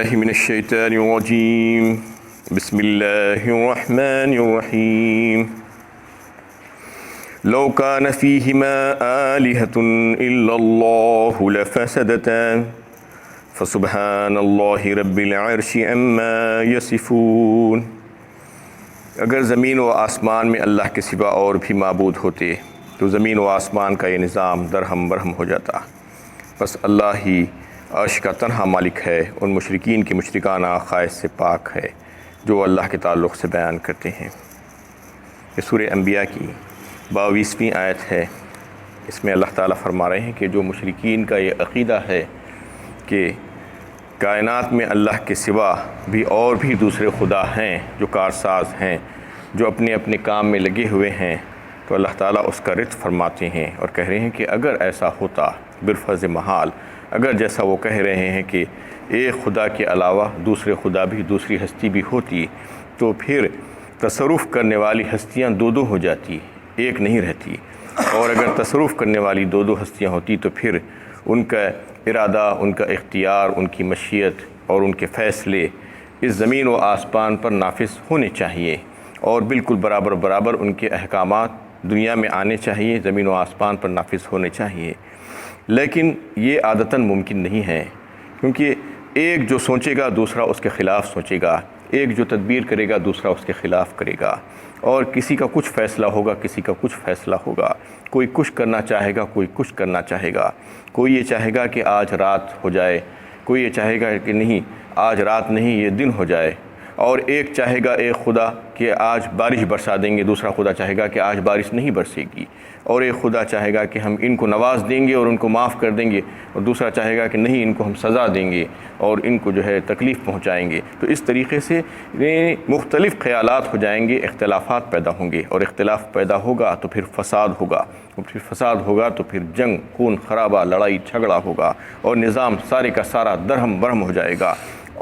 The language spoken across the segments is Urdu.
من الشیطان الرجیم بسم اللہ الرحمن الرحیم لو کان فیہما آلہۃ الا اللہ لفسدتا فسبحان اللہ رب العرش عما یصفون۔ اگر زمین و آسمان میں اللہ کے سوا اور بھی معبود ہوتے تو زمین و آسمان کا یہ نظام درہم برہم ہو جاتا۔ بس اللہ ہی عرش کا تنہا مالک ہے، ان مشرکین کی مشرکانہ عقائد سے پاک ہے جو اللہ کے تعلق سے بیان کرتے ہیں۔ یہ سورہ انبیاء کی 22ویں آیت ہے۔ اس میں اللہ تعالیٰ فرما رہے ہیں کہ جو مشرکین کا یہ عقیدہ ہے کہ کائنات میں اللہ کے سوا بھی اور بھی دوسرے خدا ہیں جو کارساز ہیں، جو اپنے اپنے کام میں لگے ہوئے ہیں، تو اللہ تعالیٰ اس کا رد فرماتے ہیں اور کہہ رہے ہیں کہ اگر ایسا ہوتا بالفرض محال، اگر جیسا وہ کہہ رہے ہیں کہ ایک خدا کے علاوہ دوسرے خدا بھی، دوسری ہستی بھی ہوتی، تو پھر تصرف کرنے والی ہستیاں دو ہو جاتی، ایک نہیں رہتی۔ اور اگر تصرف کرنے والی دو ہستیاں ہوتی تو پھر ان کا ارادہ، ان کا اختیار، ان کی مشیت اور ان کے فیصلے اس زمین و آسمان پر نافذ ہونے چاہیے، اور بالکل برابر برابر ان کے احکامات دنیا میں آنے چاہیے، زمین و آسمان پر نافذ ہونے چاہیے۔ لیکن یہ عادتاً ممکن نہیں ہے، کیونکہ ایک جو سوچے گا دوسرا اس کے خلاف سوچے گا، ایک جو تدبیر کرے گا دوسرا اس کے خلاف کرے گا، اور کسی کا کچھ فیصلہ ہوگا، کسی کا کچھ فیصلہ ہوگا۔ کوئی کچھ کرنا چاہے گا، کوئی کچھ کرنا چاہے گا۔ کوئی یہ چاہے گا کہ آج رات ہو جائے، کوئی یہ چاہے گا کہ نہیں آج رات نہیں یہ دن ہو جائے، اور ایک چاہے گا ایک خدا کہ آج بارش برسا دیں گے، دوسرا خدا چاہے گا کہ آج بارش نہیں برسے گی، اور ایک خدا چاہے گا کہ ہم ان کو نواز دیں گے اور ان کو معاف کر دیں گے، اور دوسرا چاہے گا کہ نہیں ان کو ہم سزا دیں گے اور ان کو جو ہے تکلیف پہنچائیں گے۔ تو اس طریقے سے مختلف خیالات ہو جائیں گے، اختلافات پیدا ہوں گے، اور اختلاف پیدا ہوگا تو پھر فساد ہوگا، اور پھر فساد ہوگا تو پھر جنگ، خون خرابہ، لڑائی جھگڑا ہوگا، اور نظام سارے کا سارا درہم برہم ہو جائے گا۔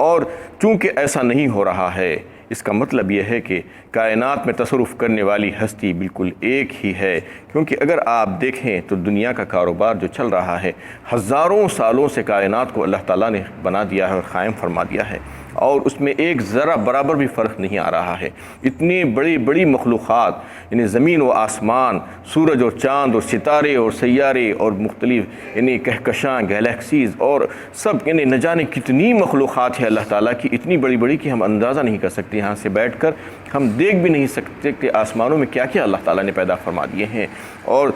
اور چونکہ ایسا نہیں ہو رہا ہے، اس کا مطلب یہ ہے کہ کائنات میں تصرف کرنے والی ہستی بالکل ایک ہی ہے۔ کیونکہ اگر آپ دیکھیں تو دنیا کا کاروبار جو چل رہا ہے، ہزاروں سالوں سے کائنات کو اللہ تعالیٰ نے بنا دیا ہے اور قائم فرما دیا ہے، اور اس میں ایک ذرہ برابر بھی فرق نہیں آ رہا ہے۔ اتنی بڑی بڑی مخلوقات، یعنی زمین و آسمان، سورج اور چاند اور ستارے اور سیارے اور مختلف یعنی کہکشاں، گیلیکسیز، اور سب یعنی نہ جانے کتنی مخلوقات ہے اللہ تعالیٰ کی، اتنی بڑی بڑی کہ ہم اندازہ نہیں کر سکتے۔ یہاں سے بیٹھ کر ہم دیکھ بھی نہیں سکتے کہ آسمانوں میں کیا کیا اللہ تعالیٰ نے پیدا فرما دیے ہیں، اور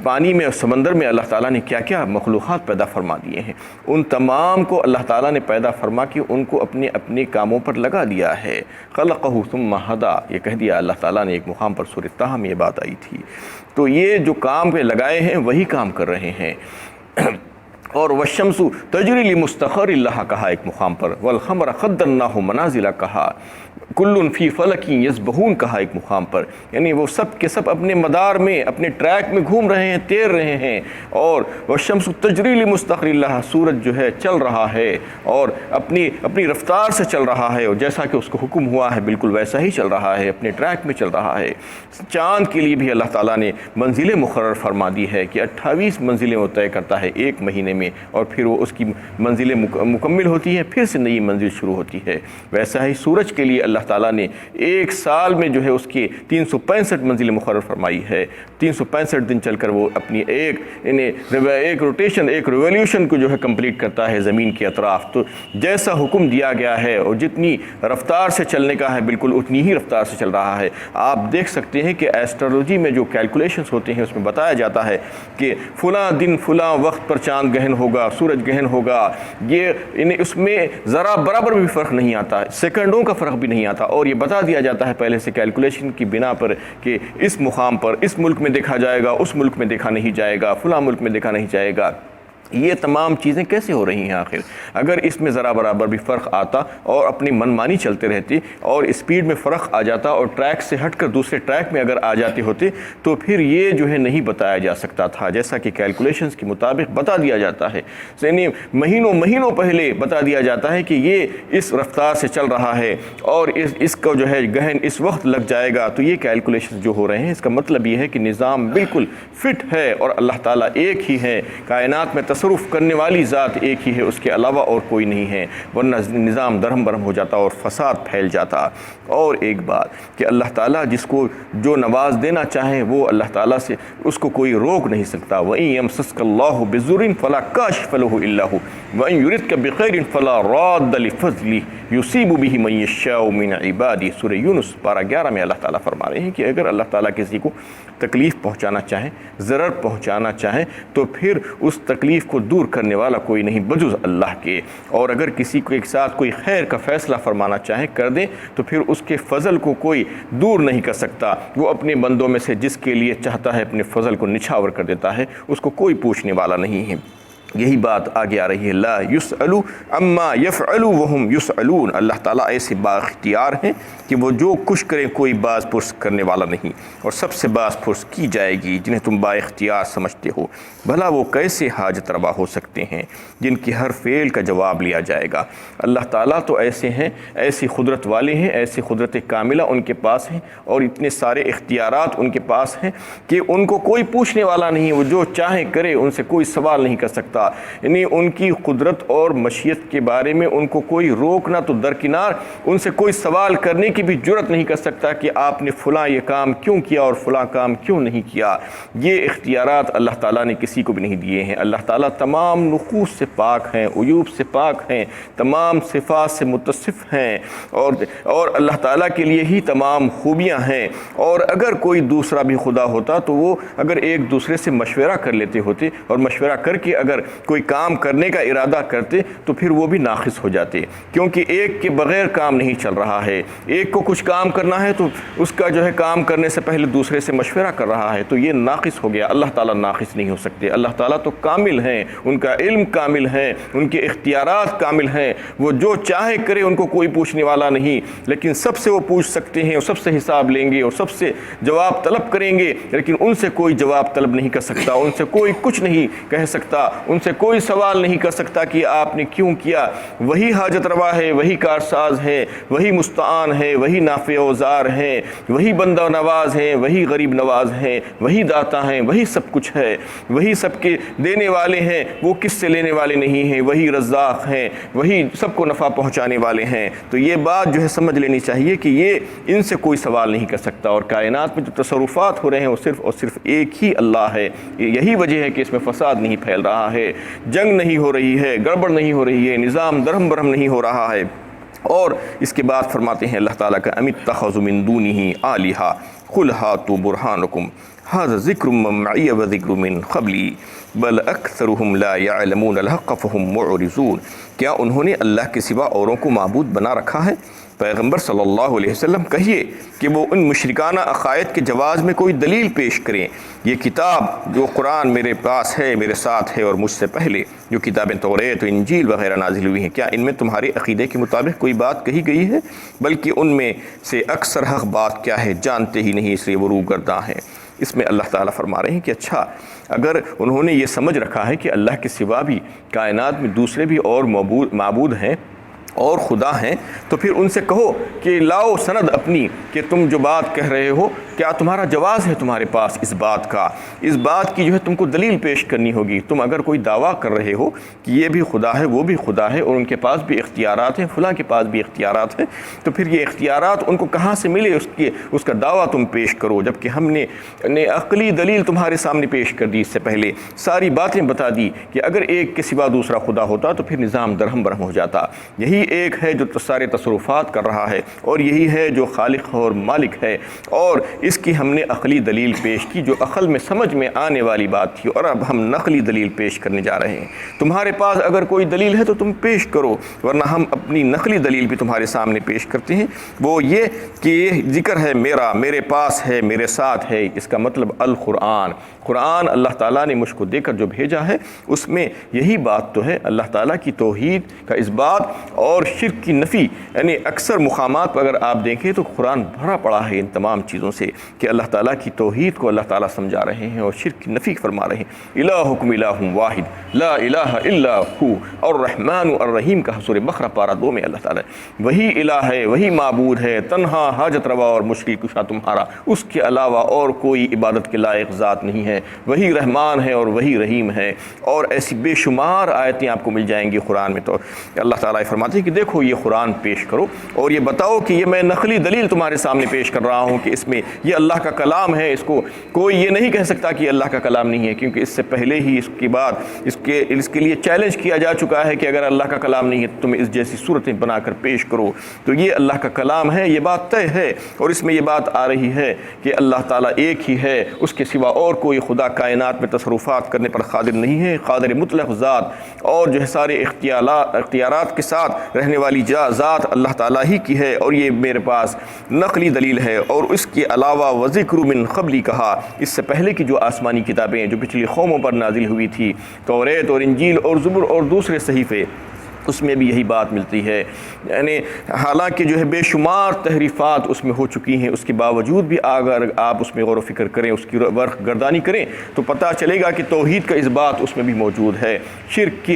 پانی میں اور سمندر میں اللہ تعالیٰ نے کیا کیا مخلوقات پیدا فرما دیے ہیں۔ ان تمام کو اللہ تعالیٰ نے پیدا فرما کے ان کو اپنے اپنے کاموں پر لگا دیا ہے۔ خلقہ ثم ہدی، یہ کہہ دیا اللہ تعالیٰ نے ایک مقام پر سورۃ طٰہٰ میں یہ بات آئی تھی۔ تو یہ جو کام پہ لگائے ہیں وہی کام کر رہے ہیں۔ اور والشمس تجری لمستقر لہا کہا ایک مقام پر، والقمر قدرناہ منازل کہا، کل فی فلک یسبحون کہا ایک مقام پر۔ یعنی وہ سب کے سب اپنے مدار میں، اپنے ٹریک میں گھوم رہے ہیں، تیر رہے ہیں۔ اور والشمس تجری لمستقر لہا، سورج جو ہے چل رہا ہے اور اپنی رفتار سے چل رہا ہے، اور جیسا کہ اس کو حکم ہوا ہے بالکل ویسا ہی چل رہا ہے، اپنے ٹریک میں چل رہا ہے۔ چاند کے لیے بھی اللہ تعالیٰ نے منزلیں مقرر فرما دی ہے کہ 28 منزلیں وہ طے کرتا ہے ایک مہینے میں، اور پھر وہ اس کی منزلیں مکمل ہوتی ہیں، پھر سے نئی منزل شروع ہوتی ہے۔ ویسا ہی سورج کے لیے اللہ تعالیٰ نے ایک سال میں جو ہے اس کی 365 منزلیں مقرر فرمائی ہے۔ 365 دن چل کر وہ اپنی ایک روٹیشن، ایک ریولیوشن کو جو ہے کمپلیٹ کرتا ہے زمین کے اطراف۔ تو جیسا حکم دیا گیا ہے اور جتنی رفتار سے چلنے کا ہے بالکل اتنی ہی رفتار سے چل رہا ہے۔ آپ دیکھ سکتے ہیں کہ ایسٹرولوجی میں جو کیلکولیشنز ہوتے ہیں اس میں بتایا جاتا ہے کہ فلاں دن فلاں وقت پر چاند گہن ہوگا، سورج گہن ہوگا۔ یہ اس میں ذرا برابر بھی فرق نہیں آتا، سیکنڈوں کا فرق بھی نہیں آتا، اور یہ بتا دیا جاتا ہے پہلے سے کیلکولیشن کی بنا پر کہ اس مقام پر اس ملک میں دیکھا جائے گا، اس ملک میں دیکھا نہیں جائے گا، فلاں ملک میں دیکھا نہیں جائے گا۔ یہ تمام چیزیں کیسے ہو رہی ہیں آخر؟ اگر اس میں ذرا برابر بھی فرق آتا اور اپنی منمانی چلتے رہتے اور اسپیڈ میں فرق آ جاتا اور ٹریک سے ہٹ کر دوسرے ٹریک میں اگر آ جاتے ہوتے تو پھر یہ جو ہے نہیں بتایا جا سکتا تھا، جیسا کہ کیلکولیشنز کے مطابق بتا دیا جاتا ہے۔ یعنی مہینوں پہلے بتا دیا جاتا ہے کہ یہ اس رفتار سے چل رہا ہے اور اس کو جو ہے گہن اس وقت لگ جائے گا۔ تو یہ کیلکولیشنز جو ہو رہے ہیں اس کا مطلب یہ ہے کہ نظام بالکل فٹ ہے اور اللہ تعالیٰ ایک ہی ہے۔ کائنات میں تصرف کرنے والی ذات ایک ہی ہے، اس کے علاوہ اور کوئی نہیں ہے، ورنہ نظام درہم برہم ہو جاتا اور فساد پھیل جاتا۔ اور ایک بات کہ اللہ تعالیٰ جس کو جو نواز دینا چاہیں وہ اللہ تعالیٰ سے اس کو کوئی روک نہیں سکتا۔ وَإِن يَمْسَسْكَ اللَّهُ بِضُرٍّ فَلَا كَاشِفَ لَهُ إِلَّا هُوَ وَإِن يُرِدْكَ بِخَيْرٍ فَلَا رَادَّ لِفَضْلِهِ يُصِيبُ بِهِ مَن يَشَاءُ مِنْ عِبَادِهِ۔ سورہ یونس پارہ 11 میں اللہ تعالیٰ فرما رہے ہیں کہ اگر اللہ تعالیٰ کسی کو تکلیف پہنچانا چاہیں، ضرر پہنچانا چاہیں، تو پھر اس تکلیف کو دور کرنے والا کوئی نہیں بجز اللہ کے، اور اگر کسی کو ایک ساتھ کوئی خیر کا فیصلہ فرمانا چاہیں کر دیں تو پھر اس کے فضل کو کوئی دور نہیں کر سکتا۔ وہ اپنے بندوں میں سے جس کے لیے چاہتا ہے اپنے فضل کو نچھاور کر دیتا ہے، اس کو کوئی پوچھنے والا نہیں ہے۔ یہی بات آگے آ رہی ہے، لا یسألوا عما یفعلوا وهم یسألون۔ اللہ تعالیٰ ایسے بااختیار ہیں کہ وہ جو کچھ کریں کوئی باز پرس کرنے والا نہیں، اور سب سے باز پرس کی جائے گی جنہیں تم با اختیار سمجھتے ہو۔ بھلا وہ کیسے حاجت روا ہو سکتے ہیں جن کی ہر فعل کا جواب لیا جائے گا۔ اللہ تعالیٰ تو ایسے ہیں، ایسی قدرت والے ہیں، ایسی قدرت کاملہ ان کے پاس ہیں، اور اتنے سارے اختیارات ان کے پاس ہیں کہ ان کو کوئی پوچھنے والا نہیں، وہ جو چاہیں کرے، ان سے کوئی سوال نہیں کر سکتا۔ یعنی ان کی قدرت اور مشیت کے بارے میں ان کو کوئی روکنا تو درکنار، ان سے کوئی سوال کرنے کی بھی جرت نہیں کر سکتا کہ آپ نے فلاں یہ کام کیوں کیا اور فلاں کام کیوں نہیں کیا۔ یہ اختیارات اللہ تعالیٰ نے کسی کو بھی نہیں دیے ہیں۔ اللہ تعالیٰ تمام نقوص سے پاک ہیں، عیوب سے پاک ہیں، تمام صفات سے متصف ہیں، اور اللہ تعالیٰ کے لیے ہی تمام خوبیاں ہیں۔ اور اگر کوئی دوسرا بھی خدا ہوتا تو وہ اگر ایک دوسرے سے مشورہ کر لیتے ہوتے اور مشورہ کر کے اگر کوئی کام کرنے کا ارادہ کرتے تو پھر وہ بھی ناقص ہو جاتے، کیونکہ ایک کے بغیر کام نہیں چل رہا ہے۔ ایک کو کچھ کام کرنا ہے تو اس کا جو ہے کام کرنے سے پہلے دوسرے سے مشورہ کر رہا ہے، تو یہ ناقص ہو گیا۔ اللہ تعالیٰ ناقص نہیں ہو سکتے۔ اللہ تعالیٰ تو کامل ہیں، ان کا علم کامل ہے، ان کے اختیارات کامل ہیں، وہ جو چاہے کرے، ان کو کوئی پوچھنے والا نہیں۔ لیکن سب سے وہ پوچھ سکتے ہیں اور سب سے حساب لیں گے اور سب سے جواب طلب کریں گے، لیکن ان سے کوئی جواب طلب نہیں کر سکتا، ان سے کوئی کچھ نہیں کہہ سکتا، ان سے کوئی سوال نہیں کر سکتا کہ آپ نے کیوں کیا۔ وہی حاجت روا ہے، وہی کارساز ہے، وہی مستعان ہے، وہی نافع اوزار ہے، وہی بندہ نواز ہیں، وہی غریب نواز ہیں، وہی داتا ہیں، وہی سب کچھ ہے، وہی سب کے دینے والے ہیں، وہ کس سے لینے والے نہیں ہیں، وہی رزاق ہیں، وہی سب کو نفع پہنچانے والے ہیں۔ تو یہ بات جو ہے سمجھ لینی چاہیے کہ یہ ان سے کوئی سوال نہیں کر سکتا، اور کائنات میں جو تصرفات ہو رہے ہیں وہ صرف اور صرف ایک ہی اللہ ہے۔ یہی وجہ ہے کہ اس میں فساد نہیں پھیل رہا ہے، جنگ نہیں ہو رہی ہے، گڑبڑ نہیں ہو رہی ہے، نظام درہم برہم نہیں ہو رہا ہے۔ اور اس کے بعد فرماتے ہیں اللہ تعالیٰ کا ام اتخذوا من دونہ آلہۃ قل ہاتوا برہانکم ھذا ذکر من معی وذکر من قبلی بل اکثرهم لا یعلمون الحق فهم معرضون۔ کیا انہوں نے اللہ کے سوا اوروں کو معبود بنا رکھا ہے؟ پیغمبر صلی اللہ علیہ وسلم کہیے کہ وہ ان مشرکانہ عقائد کے جواز میں کوئی دلیل پیش کریں۔ یہ کتاب جو قرآن میرے پاس ہے، میرے ساتھ ہے، اور مجھ سے پہلے جو کتابیں توریت و انجیل وغیرہ نازل ہوئی ہیں، کیا ان میں تمہارے عقیدے کے مطابق کوئی بات کہی گئی ہے؟ بلکہ ان میں سے اکثر حق بات کیا ہے جانتے ہی نہیں، اس لیے وہ روگرداں ہیں۔ اس میں اللہ تعالیٰ فرما رہے ہیں کہ اچھا، اگر انہوں نے یہ سمجھ رکھا ہے کہ اللہ کے سوا بھی کائنات میں دوسرے بھی اور معبود ہیں اور خدا ہیں، تو پھر ان سے کہو کہ لاؤ سند اپنی کہ تم جو بات کہہ رہے ہو کیا تمہارا جواز ہے تمہارے پاس اس بات کا، اس بات کی جو ہے تم کو دلیل پیش کرنی ہوگی۔ تم اگر کوئی دعویٰ کر رہے ہو کہ یہ بھی خدا ہے وہ بھی خدا ہے اور ان کے پاس بھی اختیارات ہیں، فلاں کے پاس بھی اختیارات ہیں، تو پھر یہ اختیارات ان کو کہاں سے ملے، اس کا دعویٰ تم پیش کرو، جبکہ ہم نے عقلی دلیل تمہارے سامنے پیش کر دی، اس سے پہلے ساری باتیں بتا دی کہ اگر ایک کے سوا دوسرا خدا ہوتا تو پھر نظام درہم برہم ہو جاتا۔ یہی ایک ہے جو سارے تصرفات کر رہا ہے، اور یہی ہے جو خالق اور مالک ہے، اور اس کی ہم نے عقلی دلیل پیش کی جو عقل میں سمجھ میں آنے والی بات تھی، اور اب ہم نقلی دلیل پیش کرنے جا رہے ہیں۔ تمہارے پاس اگر کوئی دلیل ہے تو تم پیش کرو، ورنہ ہم اپنی نقلی دلیل بھی تمہارے سامنے پیش کرتے ہیں، وہ یہ کہ یہ ذکر ہے میرا، میرے پاس ہے، میرے ساتھ ہے۔ اس کا مطلب القرآن، قرآن اللہ تعالیٰ نے مجھ کو دے کر جو بھیجا ہے اس میں یہی بات تو ہے، اللہ تعالیٰ کی توحید کا اس بات اور شرک کی نفی۔ یعنی اکثر مقامات پر اگر آپ دیکھیں تو قرآن بھرا پڑا ہے ان تمام چیزوں سے، کہ اللہ تعالیٰ کی توحید کو اللہ تعالیٰ سمجھا رہے ہیں اور شرک کی نفی فرما رہے ہیں۔ الہکم الہ واحد لا الہ الا ہو، اور رحمان الرحیم کا سورہ بقرہ پارہ 2 میں اللہ تعالیٰ وہی الہ ہے، وہی معبود ہے، تنہا حاجت روا اور مشکل کشا تمہارا، اس کے علاوہ اور کوئی عبادت کے لائق ذات نہیں ہے، وہی رحمان ہے اور وہی رحیم ہے۔ اور ایسی بے شمار آیتیں آپ کو مل جائیں گی قرآن میں۔ تو اللہ تعالیٰ فرماتے ہیں کہ دیکھو یہ قرآن پیش کرو اور یہ بتاؤ کہ یہ میں نقلی دلیل تمہارے سامنے پیش کر رہا ہوں کہ اس میں یہ اللہ کا کلام ہے، اس کو کوئی یہ نہیں کہہ سکتا کہ یہ اللہ کا کلام نہیں ہے، کیونکہ اس سے پہلے ہی اس کے بعد اس کے لیے چیلنج کیا جا چکا ہے کہ اگر اللہ کا کلام نہیں ہے تو تم اس جیسی صورتیں بنا کر پیش کرو۔ تو یہ اللہ کا کلام ہے، یہ بات طے ہے، اور اس میں یہ بات آ رہی ہے کہ اللہ تعالیٰ ایک ہی ہے، اس کے سوا اور کوئی خدا کائنات میں تصرفات کرنے پر قادر نہیں ہے، قادر مطلق ذات اور جو ہے سارے اختیارات کے ساتھ رہنے والی ذات اللہ تعالیٰ ہی کی ہے، اور یہ میرے پاس نقلی دلیل ہے۔ اور اس کے علاوہ وذکر من قبلی کہا، اس سے پہلے کی جو آسمانی کتابیں جو پچھلی قوموں پر نازل ہوئی تھی، توریت اور انجیل اور زبور اور دوسرے صحیفے، اس میں بھی یہی بات ملتی ہے۔ یعنی حالانکہ جو ہے بے شمار تحریفات اس میں ہو چکی ہیں، اس کے باوجود بھی اگر آپ اس میں غور و فکر کریں، اس کی ورق گردانی کریں تو پتہ چلے گا کہ توحید کا اثبات اس میں بھی موجود ہے، شرک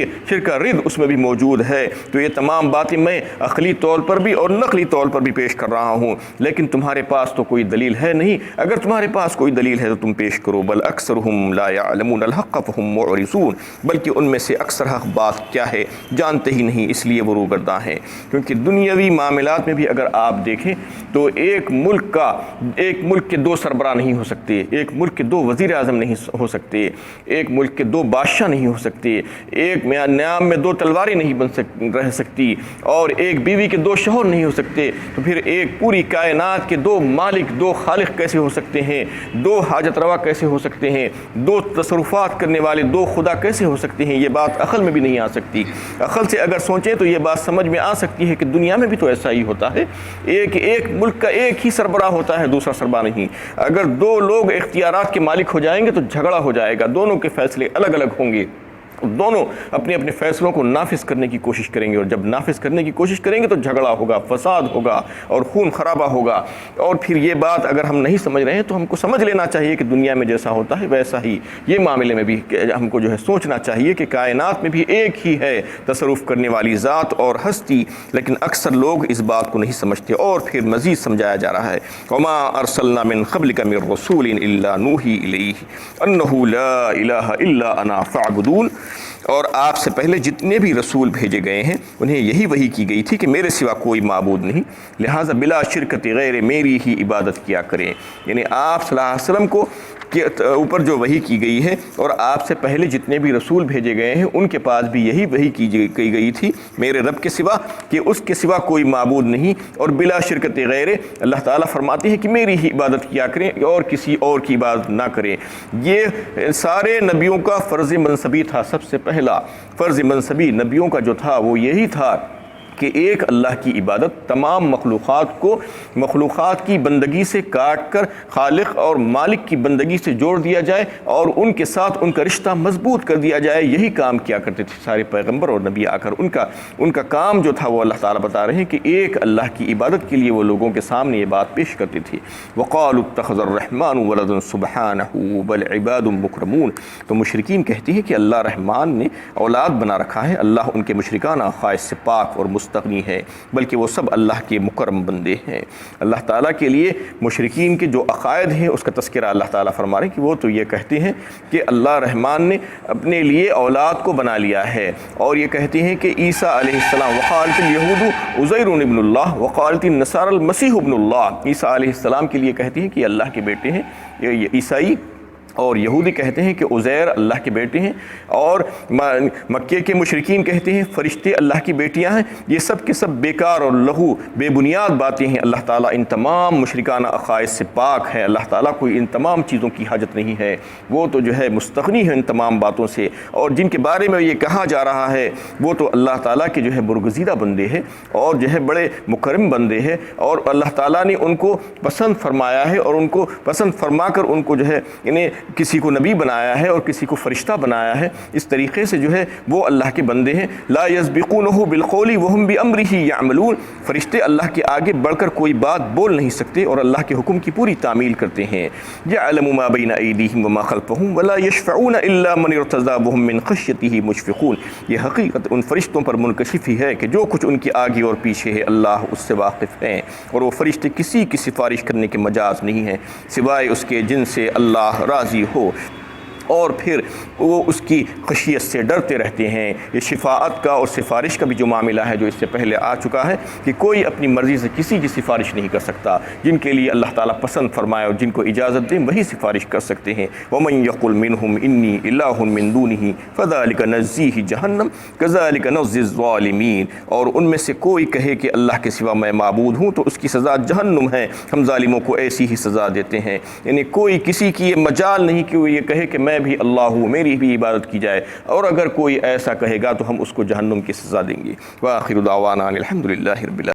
کا رد اس میں بھی موجود ہے۔ تو یہ تمام باتیں میں عقلی طور پر بھی اور نقلی طور پر بھی پیش کر رہا ہوں، لیکن تمہارے پاس تو کوئی دلیل ہے نہیں۔ اگر تمہارے پاس کوئی دلیل ہے تو تم پیش کرو۔ بل اکثرهم لا يعلمون الحق فهم معرضون، بلکہ ان میں سے اکثر حق بات کیا ہے جانتے ہی نہیں، اس لیے وہ روگرداں ہیں۔ کیونکہ دنیاوی معاملات میں بھی اگر آپ دیکھیں تو ایک ملک کے 2 سربراہ نہیں ہو سکتے، ایک ملک کے 2 وزیر اعظم نہیں ہو سکتے، ایک ملک کے 2 بادشاہ نہیں ہو سکتے، ایک نیام میں 2 تلواریں نہیں رہ سکتی، اور ایک بیوی کے 2 شوہر نہیں ہو سکتے۔ تو پھر ایک پوری کائنات کے 2 مالک، 2 خالق کیسے ہو سکتے ہیں؟ 2 حاجت روا کیسے ہو سکتے ہیں؟ 2 تصرفات کرنے والے 2 خدا کیسے ہو سکتے ہیں؟ یہ بات عقل میں بھی نہیں آ سکتی۔ عقل سے اگر سوچیں تو یہ بات سمجھ میں آ سکتی ہے کہ دنیا میں بھی تو ایسا ہی ہوتا ہے، ایک ملک کا ایک ہی سربراہ ہوتا ہے، دوسرا سربراہ نہیں۔ اگر 2 لوگ اختیارات کے مالک ہو جائیں گے تو جھگڑا ہو جائے گا، دونوں کے فیصلے الگ الگ ہوں گے، دونوں اپنے اپنے فیصلوں کو نافذ کرنے کی کوشش کریں گے، اور جب نافذ کرنے کی کوشش کریں گے تو جھگڑا ہوگا، فساد ہوگا اور خون خرابہ ہوگا۔ اور پھر یہ بات اگر ہم نہیں سمجھ رہے ہیں تو ہم کو سمجھ لینا چاہیے کہ دنیا میں جیسا ہوتا ہے ویسا ہی یہ معاملے میں بھی ہم کو جو ہے سوچنا چاہیے کہ کائنات میں بھی ایک ہی ہے تصرف کرنے والی ذات اور ہستی، لیکن اکثر لوگ اس بات کو نہیں سمجھتے۔ اور پھر مزید سمجھایا جا رہا ہے وما ارسلنا من قبلک من رسول الا نوحی الیہ انہ لا الہ الا انا فاعبدون، اور آپ سے پہلے جتنے بھی رسول بھیجے گئے ہیں انہیں یہی وحی کی گئی تھی کہ میرے سوا کوئی معبود نہیں، لہٰذا بلا شرکت غیر میری ہی عبادت کیا کریں۔ یعنی آپ صلی اللہ علیہ وسلم کو کے اوپر جو وحی کی گئی ہے، اور آپ سے پہلے جتنے بھی رسول بھیجے گئے ہیں ان کے پاس بھی یہی وحی کی گئی تھی میرے رب کے سوا، کہ اس کے سوا کوئی معبود نہیں، اور بلا شرکت غیر اللہ تعالیٰ فرماتے ہیں کہ میری ہی عبادت کیا کریں اور کسی اور کی عبادت نہ کریں۔ یہ سارے نبیوں کا فرض منصبی تھا۔ سب سے پہلا فرض منصبی نبیوں کا جو تھا وہ یہی تھا کہ ایک اللہ کی عبادت تمام مخلوقات کی بندگی سے کاٹ کر خالق اور مالک کی بندگی سے جوڑ دیا جائے اور ان کے ساتھ ان کا رشتہ مضبوط کر دیا جائے۔ یہی کام کیا کرتے تھے سارے پیغمبر اور نبی آ کر۔ ان کا کام جو تھا وہ اللہ تعالیٰ بتا رہے ہیں کہ ایک اللہ کی عبادت کے لیے وہ لوگوں کے سامنے یہ بات پیش کرتے تھے۔ وَقَالُوا اتَّخَذَ الرَّحْمَنُ وَلَدًا سُبْحَانَهُ بَلْ عِبَادٌ مُكْرَمُونَ، تو مشرکین کہتے ہیں کہ اللہ رحمان نے اولاد بنا رکھا ہے، اللہ ان کے مشرکانہ خواہش سے پاک اور مستغنی ہے، بلکہ وہ سب اللہ کے مکرم بندے ہیں۔ اللہ تعالیٰ کے لیے مشرکین کے جو عقائد ہیں اس کا تذکرہ اللہ تعالیٰ فرما رہے ہیں کہ وہ تو یہ کہتے ہیں کہ اللہ رحمان نے اپنے لیے اولاد کو بنا لیا ہے، اور یہ کہتے ہیں کہ عیسیٰ علیہ السلام وقالت الیہود عزیر ابن اللہ وقالت النصارى المسیح ابن اللہ، عیسیٰ علیہ السلام کے لیے کہتے ہیں کہ یہ اللہ کے بیٹے ہیں، یہ عیسائی اور یہودی کہتے ہیں کہ عزیر اللہ کے بیٹے ہیں، اور مکے کے مشرکین کہتے ہیں فرشتے اللہ کی بیٹیاں ہیں۔ یہ سب کے سب بیکار اور لہو بے بنیاد باتیں ہیں۔ اللہ تعالیٰ ان تمام مشرکانہ عقائد سے پاک ہے، اللہ تعالیٰ کو ان تمام چیزوں کی حاجت نہیں ہے، وہ تو جو ہے مستغنی ہے ان تمام باتوں سے، اور جن کے بارے میں یہ کہا جا رہا ہے وہ تو اللہ تعالیٰ کے جو ہے برگزیدہ بندے ہیں اور جو ہے بڑے مکرم بندے ہیں، اور اللہ تعالیٰ نے ان کو پسند فرمایا ہے، اور ان کو پسند فرما کر ان کو جو ہے انہیں کسی کو نبی بنایا ہے اور کسی کو فرشتہ بنایا ہے، اس طریقے سے جو ہے وہ اللہ کے بندے ہیں۔ لا یسبقونہ بالقول وہم بامرہ یعملون، فرشتے اللہ کے آگے بڑھ کر کوئی بات بول نہیں سکتے اور اللہ کے حکم کی پوری تعمیل کرتے ہیں۔ یعلم ما بین ایدیہم وما خلفہم ولا یشفعون الا من ارتضی وہم من خشیتہ مشفقون، یہ حقیقت ان فرشتوں پر منکشف ہی ہے کہ جو کچھ ان کے آگے اور پیچھے ہے اللہ اس سے واقف ہیں، اور وہ فرشتے کسی کی سفارش کرنے کے مجاز نہیں ہیں سوائے اس کے جن سے اللہ راضی ہو، اور پھر وہ اس کی خشیت سے ڈرتے رہتے ہیں۔ یہ شفاعت کا اور سفارش کا بھی جو معاملہ ہے جو اس سے پہلے آ چکا ہے کہ کوئی اپنی مرضی سے کسی کی سفارش نہیں کر سکتا، جن کے لیے اللہ تعالیٰ پسند فرمائے اور جن کو اجازت دیں وہی سفارش کر سکتے ہیں۔ وَمَن يَقُلْ مِنْهُمْ إِنِّي إِلَٰهٌ مِّن دُونِهِ فَذَٰلِكَ نَجْزِيهِ جَهَنَّمَ كَذَٰلِكَ نَجْزِي الظَّالِمِينَ، اور ان میں سے کوئی کہے کہ اللہ کے سوا میں معبود ہوں تو اس کی سزا جہنم ہے، ہم ظالموں کو ایسی ہی سزا دیتے ہیں۔ یعنی کوئی کسی کی یہ مجال نہیں کہ وہ یہ کہے کہ میں بھی اللہ ہوں، میری بھی عبادت کی جائے، اور اگر کوئی ایسا کہے گا تو ہم اس کو جہنم کی سزا دیں گے۔ وآخر دعوانا الحمد للہ رب العالمین۔